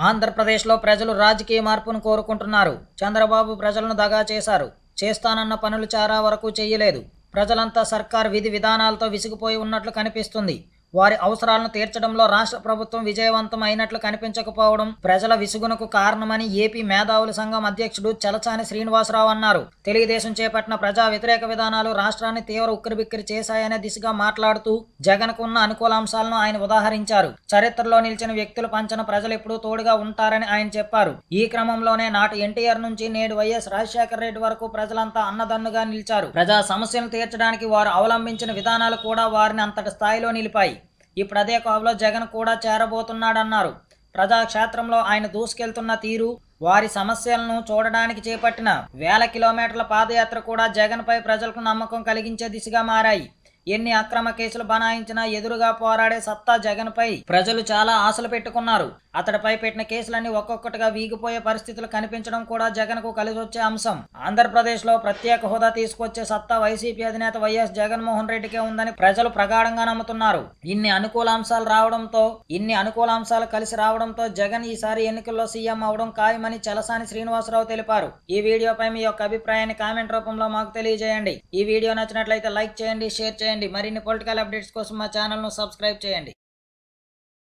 ఆంధ్రప్రదేశ్లో ప్రజలు రాజకీయ మార్పును కోరుకుంటున్నారు. చంద్రబాబు ప్రజలను దగా చేశారు. చేస్తానన్న పనులు చారా వరకు చేయలేదు. ప్రజలంతా సర్కార్ విధి విధానాలతో విసిగిపోయి ఉన్నట్లు కనిపిస్తుంది. వారి అవసరాలను తీర్చడంలో రాష్ట్ర ప్రభుత్వం విజయవంతం అయినట్లు కనిపించకపోవడం ప్రజల విసుగునకు కారణమని ఏపీ మేధావుల సంఘం అధ్యక్షుడు చలసాని శ్రీనివాసరావు అన్నారు. తెలుగుదేశం చేపట్టిన ప్రజా వ్యతిరేక విధానాలు రాష్ట్రాన్ని తీవ్ర ఉక్కిరిబిక్కిరి చేశాయనే దిశగా మాట్లాడుతూ జగన్కు ఉన్న అనుకూలాంశాలను ఆయన ఉదాహరించారు. చరిత్రలో నిలిచిన వ్యక్తులు పంచన ప్రజలు ఎప్పుడూ తోడుగా ఉంటారని ఆయన చెప్పారు. ఈ క్రమంలోనే నాటి ఎన్టీఆర్ నుంచి నేడు వైఎస్ రాజశేఖర రెడ్డి వరకు ప్రజలంతా అన్నదన్నుగా నిలిచారు. ప్రజా సమస్యలను తీర్చడానికి వారు అవలంబించిన విధానాలు కూడా వారిని అంతటి స్థాయిలో నిలిపాయి. ఇప్పుడు అదే కోవలో జగన్ కూడా చేరబోతున్నాడన్నారు. ప్రజాక్షేత్రంలో ఆయన దూసుకెళ్తున్న తీరు, వారి సమస్యలను చూడడానికి చేపట్టిన వేల కిలోమీటర్ల పాదయాత్ర కూడా జగన్పై ప్రజలకు నమ్మకం కలిగించే దిశగా మారాయి. ఎన్ని అక్రమ కేసులు బనాయించినా ఎదురుగా పోరాడే సత్తా జగన్పై ప్రజలు చాలా ఆశలు పెట్టుకున్నారు. అతడిపై పెట్టిన కేసులన్నీ ఒక్కొక్కటిగా వీగిపోయే పరిస్థితులు కనిపించడం కూడా జగన్కు కలిసొచ్చే అంశం. ఆంధ్రప్రదేశ్లో ప్రత్యేక హోదా తీసుకొచ్చే సత్తా వైసీపీ అధినేత వైఎస్ జగన్మోహన్ రెడ్డికే ఉందని ప్రజలు ప్రగాఢంగా నమ్ముతున్నారు. ఇన్ని అనుకూలాంశాలు కలిసి రావడంతో జగన్ ఈసారి ఎన్నికల్లో సీఎం అవడం ఖాయమని చలసాని శ్రీనివాసరావు తెలిపారు. ఈ వీడియోపై మీ యొక్క అభిప్రాయాన్ని కామెంట్ రూపంలో మాకు తెలియజేయండి. ఈ వీడియో నచ్చినట్లయితే లైక్ చేయండి, షేర్ చేయండి. మరిన్ని పొలిటికల్ అప్డేట్స్ కోసం మా ఛానల్ను సబ్స్క్రైబ్ చేయండి.